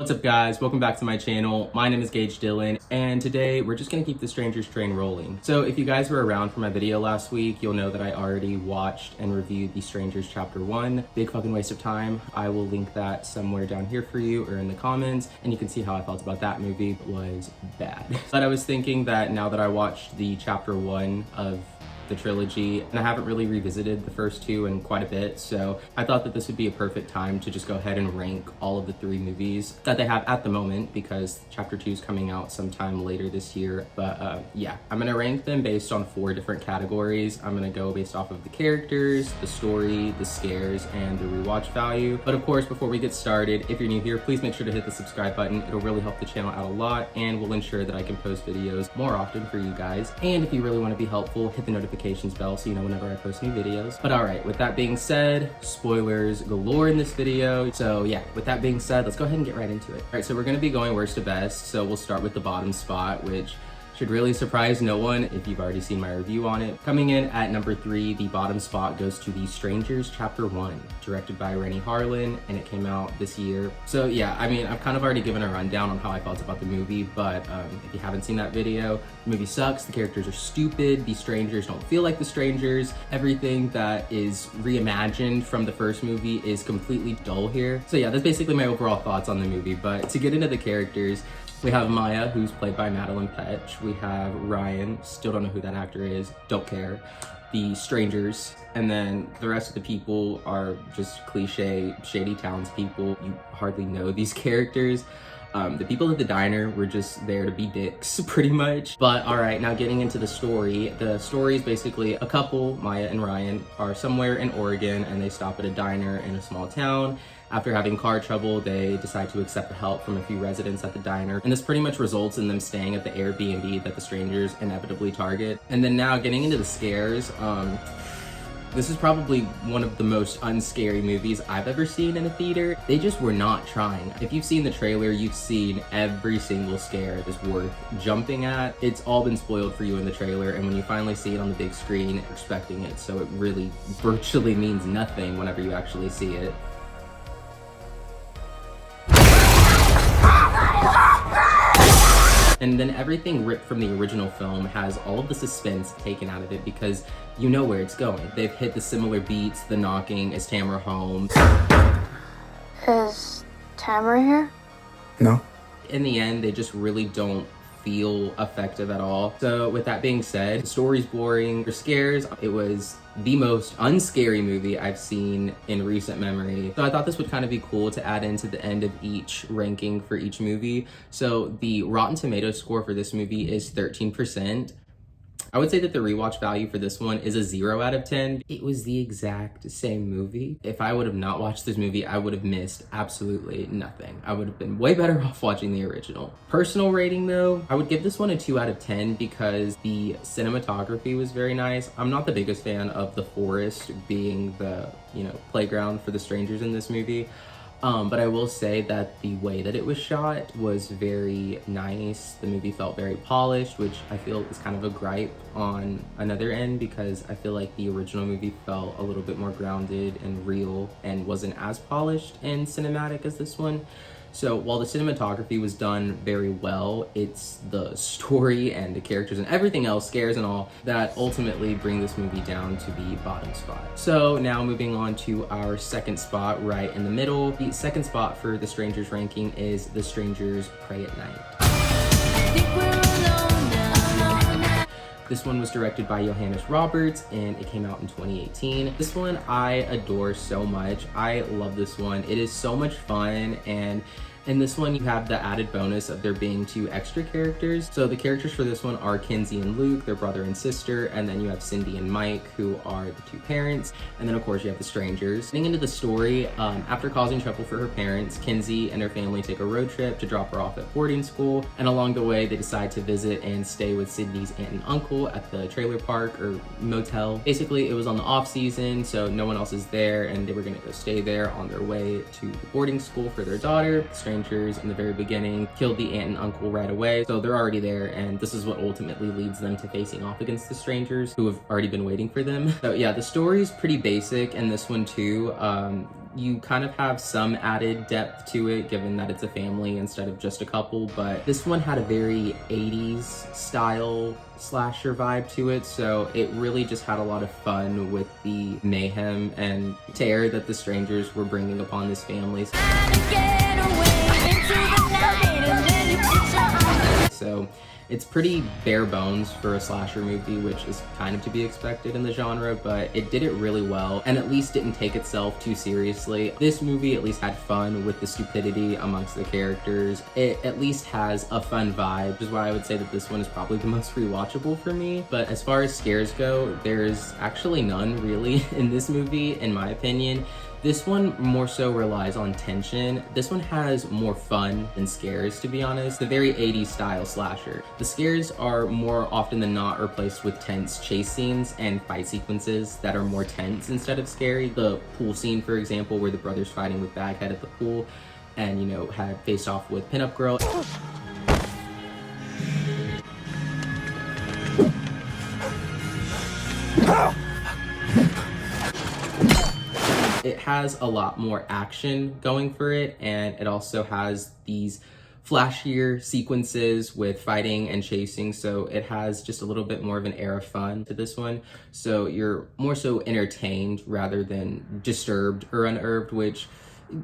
What's up guys, welcome back to my channel. My name is Gage Dillon and today we're just gonna keep the Strangers train rolling. So if you guys were around for my video last week, you'll know that I already watched and reviewed The Strangers Chapter 1. Big fucking waste of time. I will link that somewhere down here for you or in the comments and you can see how I felt about that movie. It was bad. But I was thinking that now that I watched the Chapter 1 of the trilogy, and I haven't really revisited the first two in quite a bit, so I thought that this would be a perfect time to just go ahead and rank all of the three movies that they have at the moment, because chapter 2 is coming out sometime later this year. But yeah, I'm gonna rank them based on 4 different categories. I'm gonna go based off of the characters, the story, the scares, and the rewatch value. But of course, before we get started, if you're new here, please make sure to hit the subscribe button. It'll really help the channel out a lot and will ensure that I can post videos more often for you guys. And if you really want to be helpful, hit the notifications bell so you know whenever I post new videos. But all right, with that being said, spoilers galore in this video. So yeah, with that being said, let's go ahead and get right into it. All right, so we're gonna be going worst to best. So we'll start with the bottom spot, which should really surprise no one if you've already seen my review on it. Coming in at number 3, the bottom spot goes to The Strangers Chapter 1, directed by Renny Harlin, and it came out this year. So yeah, I mean, I've kind of already given a rundown on how I felt about the movie, but if you haven't seen that video, the movie sucks, the characters are stupid, the strangers don't feel like the strangers, everything that is reimagined from the first movie is completely dull here. So yeah, that's basically my overall thoughts on the movie. But to get into the characters, we have Maya, who's played by Madeline Petch. We have Ryan, still don't know who that actor is, don't care. The strangers, and then the rest of the people are just cliche, shady townspeople. You hardly know these characters. The people at the diner were just there to be dicks, pretty much. But all right, now getting into the story. The story is basically a couple, Maya and Ryan, are somewhere in Oregon and they stop at a diner in a small town. After having car trouble, they decide to accept the help from a few residents at the diner. And this pretty much results in them staying at the Airbnb that the strangers inevitably target. And then now getting into the scares, this is probably one of the most unscary movies I've ever seen in a theater. They just were not trying. If you've seen the trailer, you've seen every single scare that's worth jumping at. It's all been spoiled for you in the trailer, and when you finally see it on the big screen, you're expecting it, so it really virtually means nothing whenever you actually see it. And then everything ripped from the original film has all of the suspense taken out of it because you know where it's going. They've hit the similar beats, the knocking, is Tamara home? Is Tamara here? No. In the end, they just really don't feel effective at all. So with that being said, the story's boring. For scares, it was the most unscary movie I've seen in recent memory. So I thought this would kind of be cool to add into the end of each ranking for each movie. So the Rotten Tomatoes score for this movie is 13%. I would say that the rewatch value for this one is a 0 out of 10. It was the exact same movie. If I would have not watched this movie, I would have missed absolutely nothing. I would have been way better off watching the original. Personal rating though, I would give this one a 2 out of 10 because the cinematography was very nice. I'm not the biggest fan of the forest being the, playground for the strangers in this movie. But I will say that the way that it was shot was very nice. The movie felt very polished, which I feel is kind of a gripe on another end because I feel like the original movie felt a little bit more grounded and real and wasn't as polished and cinematic as this one. So while the cinematography was done very well, it's the story and the characters and everything else, scares and all, that ultimately bring this movie down to the bottom spot. So now moving on to our second spot right in the middle. The second spot for the Strangers ranking is The Strangers Pray at Night. This one was directed by Johannes Roberts and it came out in 2018. This one I adore so much. I love this one. It is so much fun, and in this one you have the added bonus of there being 2 extra characters. So the characters for this one are Kinsey and Luke, their brother and sister, and then you have Cindy and Mike, who are the 2 parents, and then of course you have the strangers. Getting into the story, after causing trouble for her parents, Kinsey and her family take a road trip to drop her off at boarding school, and along the way they decide to visit and stay with Sydney's aunt and uncle at the trailer park or motel. Basically it was on the off season, so no one else is there, and they were gonna go stay there on their way to the boarding school for their daughter. The strangers in the very beginning, killed the aunt and uncle right away, so they're already there, and this is what ultimately leads them to facing off against the strangers who have already been waiting for them. So yeah, the story's pretty basic in this one too. You kind of have some added depth to it given that it's a family instead of just a couple, but this one had a very 80s style slasher vibe to it, so it really just had a lot of fun with the mayhem and terror that the strangers were bringing upon this family. So it's pretty bare bones for a slasher movie, which is kind of to be expected in the genre, but it did it really well and at least didn't take itself too seriously. This movie at least had fun with the stupidity amongst the characters. It at least has a fun vibe, which is why I would say that this one is probably the most rewatchable for me. But as far as scares go, there's actually none really in this movie, in my opinion. This one more so relies on tension. This one has more fun than scares, to be honest. The very 80s style slasher. The scares are more often than not replaced with tense chase scenes and fight sequences that are more tense instead of scary. The pool scene, for example, where the brother's fighting with Baghead at the pool and, you know, had faced off with Pinup Girl. It has a lot more action going for it, and it also has these flashier sequences with fighting and chasing, so it has just a little bit more of an air of fun to this one. So you're more so entertained rather than disturbed or unnerved, which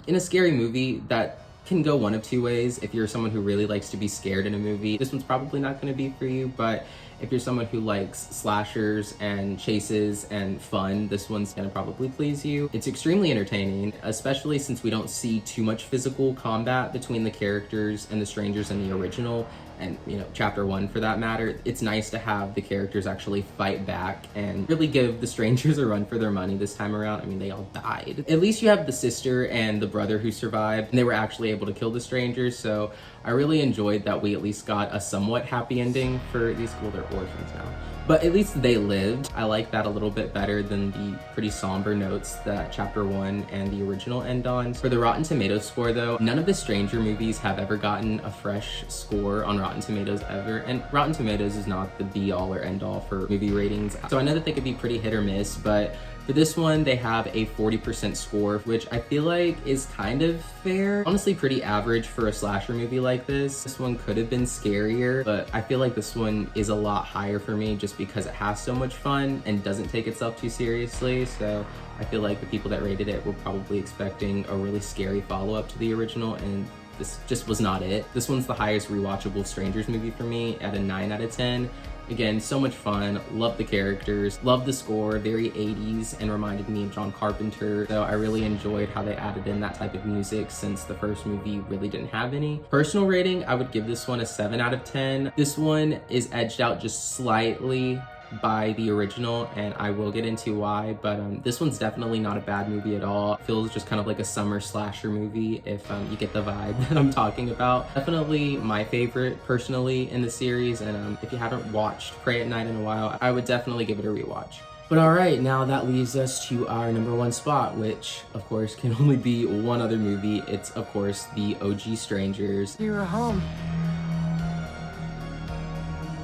in a scary movie that can go one of two ways. If you're someone who really likes to be scared in a movie, this one's probably not going to be for you, but if you're someone who likes slashers and chases and fun, this one's gonna probably please you. It's extremely entertaining, especially since we don't see too much physical combat between the characters and the strangers in the original, and, you know, chapter 1 for that matter. It's nice to have the characters actually fight back and really give the strangers a run for their money this time around. I mean, they all died. At least you have the sister and the brother who survived, and they were actually able to kill the strangers, so I really enjoyed that we at least got a somewhat happy ending for these. Well, they're orphans now, but at least they lived. I like that a little bit better than the pretty somber notes that chapter 1 and the original end on. For the Rotten Tomatoes score though, none of the Stranger movies have ever gotten a fresh score on Rotten Tomatoes ever, and Rotten Tomatoes is not the be all or end all for movie ratings, so I know that they could be pretty hit or miss, but for this one, they have a 40% score, which I feel like is kind of fair. Honestly, pretty average for a slasher movie like this. This one could have been scarier, but I feel like this one is a lot higher for me just because it has so much fun and doesn't take itself too seriously. So I feel like the people that rated it were probably expecting a really scary follow-up to the original, and this just was not it. This one's the highest rewatchable Strangers movie for me at a 9 out of 10. Again, so much fun, love the characters, love the score, very 80s and reminded me of John Carpenter. So I really enjoyed how they added in that type of music since the first movie really didn't have any. Personal rating, I would give this one a 7 out of 10. This one is edged out just slightly by the original, and I will get into why, but this one's definitely not a bad movie at all. It feels just kind of like a summer slasher movie if you get the vibe that I'm talking about. Definitely my favorite personally in the series, and if you haven't watched Prey at Night in a while, I would definitely give it a rewatch. But alright, now that leaves us to our number 1 spot, which of course can only be one other movie. It's of course the OG Strangers. You're home.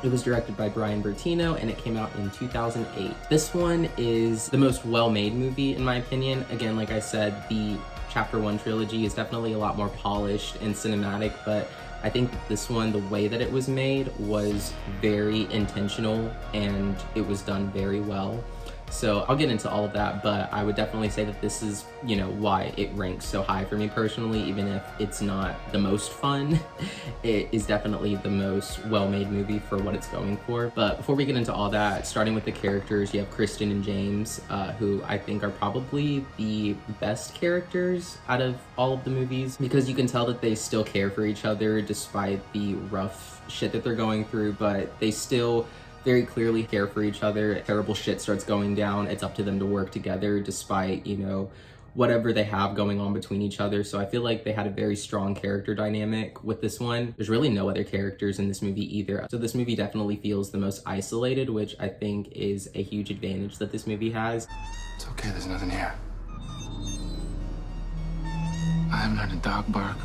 It was directed by Brian Bertino and it came out in 2008. This one is the most well-made movie in my opinion. Again, like I said, the Chapter 1 trilogy is definitely a lot more polished and cinematic, but I think that this one, the way that it was made was very intentional and it was done very well. So I'll get into all of that, but I would definitely say that this is, you know, why it ranks so high for me personally, even if it's not the most fun. It is definitely the most well-made movie for what it's going for. But before we get into all that, starting with the characters, you have Kristen and James, who I think are probably the best characters out of all of the movies, because you can tell that they still care for each other despite the rough shit that they're going through, but they still very clearly care for each other. Terrible shit starts going down, it's up to them to work together despite, you know, whatever they have going on between each other. So I feel like they had a very strong character dynamic with this one. There's really no other characters in this movie either. So this movie definitely feels the most isolated, which I think is a huge advantage that this movie has. It's okay, there's nothing here. I haven't heard a dog bark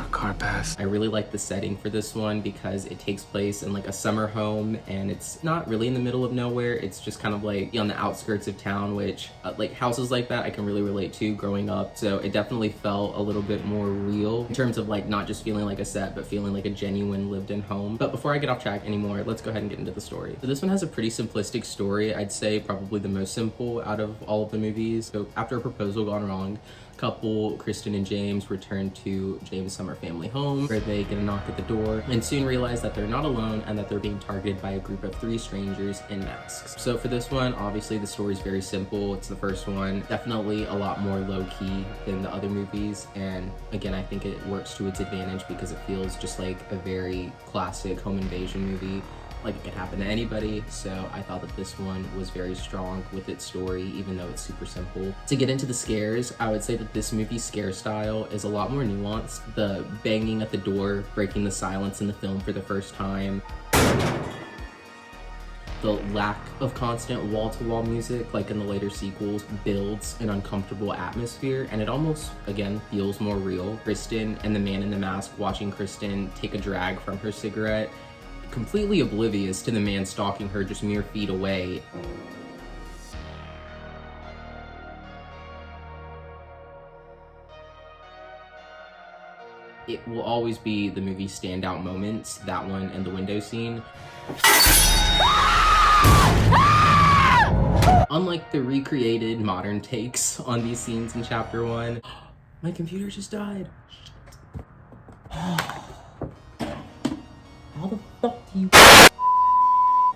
Our car passed. I really like the setting for this one because it takes place in like a summer home, and it's not really in the middle of nowhere. It's just kind of like on the outskirts of town, which like houses like that I can really relate to growing up. So it definitely felt a little bit more real in terms of like not just feeling like a set, but feeling like a genuine lived-in home. But before I get off track anymore, let's go ahead and get into the story. So this one has a pretty simplistic story. I'd say probably the most simple out of all of the movies. So after a proposal gone wrong, couple Kristen and James return to James' summer family home, where they get a knock at the door and soon realize that they're not alone and that they're being targeted by a group of 3 strangers in masks. So for this one, obviously the story is very simple. It's the first one, definitely a lot more low-key than the other movies, and again I think it works to its advantage because it feels just like a very classic home invasion movie, like it could happen to anybody. So I thought that this one was very strong with its story, even though it's super simple. To get into the scares, I would say that this movie's scare style is a lot more nuanced. The banging at the door, breaking the silence in the film for the first time. The lack of constant wall-to-wall music, like in the later sequels, builds an uncomfortable atmosphere, and it almost, again, feels more real. Kristen and the man in the mask watching Kristen take a drag from her cigarette, completely oblivious to the man stalking her just mere feet away. It will always be the movie's standout moments, that one and the window scene. Unlike the recreated modern takes on these scenes in chapter 1, my computer just died. How the fuck do you...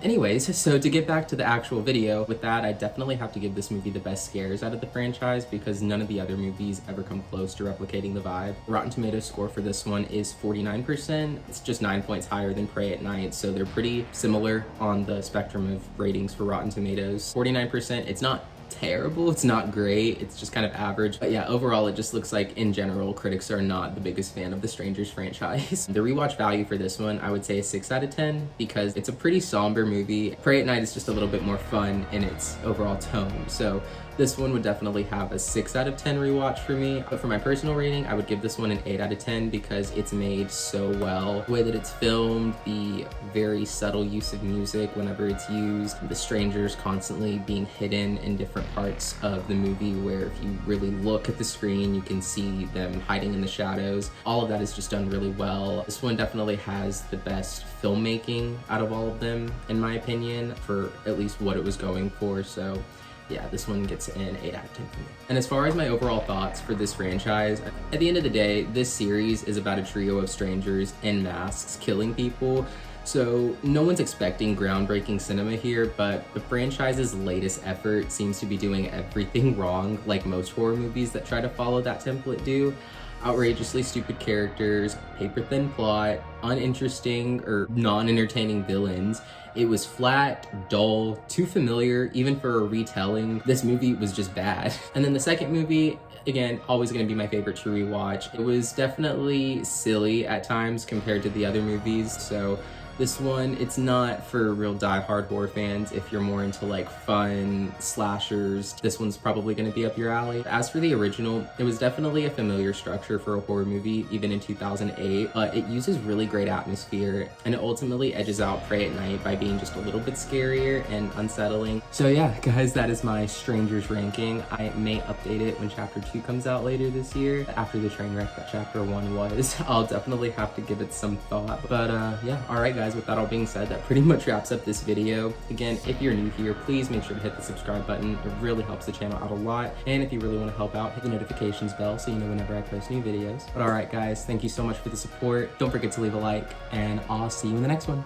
Anyways, so to get back to the actual video, with that, I definitely have to give this movie the best scares out of the franchise because none of the other movies ever come close to replicating the vibe. Rotten Tomatoes score for this one is 49%. It's just 9 points higher than Prey at Night, so they're pretty similar on the spectrum of ratings for Rotten Tomatoes. 49%, it's not terrible, it's not great, it's just kind of average. But yeah, overall it just looks like in general critics are not the biggest fan of the Strangers franchise. The rewatch value for this one, I would say a 6 out of 10 because it's a pretty somber movie. Prey at Night is just a little bit more fun in its overall tone, so this one would definitely have a 6 out of 10 rewatch for me. But for my personal rating, I would give this one an 8 out of 10 because it's made so well. The way that it's filmed, the very subtle use of music whenever it's used, the strangers constantly being hidden in different parts of the movie where if you really look at the screen, you can see them hiding in the shadows. All of that is just done really well. This one definitely has the best filmmaking out of all of them, in my opinion, for at least what it was going for. So yeah, this one gets an 8 out of 10 for me. And as far as my overall thoughts for this franchise, at the end of the day, this series is about a trio of strangers in masks killing people. So no one's expecting groundbreaking cinema here, but the franchise's latest effort seems to be doing everything wrong, like most horror movies that try to follow that template do. Outrageously stupid characters, paper-thin plot, uninteresting or non-entertaining villains. It was flat, dull, too familiar, even for a retelling. This movie was just bad. And then the second movie, again, always gonna be my favorite to rewatch. It was definitely silly at times compared to the other movies, so this one, it's not for real die-hard horror fans. If you're more into like fun slashers, this one's probably gonna be up your alley. As for the original, it was definitely a familiar structure for a horror movie, even in 2008, but it uses really great atmosphere, and it ultimately edges out Prey at Night by being just a little bit scarier and unsettling. So yeah, guys, that is my Strangers ranking. I may update it when chapter 2 comes out later this year. After the train wreck that chapter 1 was, I'll definitely have to give it some thought. But yeah, all right, guys. With that all being said, that pretty much wraps up this video. Again, if you're new here, please make sure to hit the subscribe button. It really helps the channel out a lot. And if you really want to help out, hit the notifications bell so you know whenever I post new videos. But all right, guys, thank you so much for the support. Don't forget to leave a like, and I'll see you in the next one.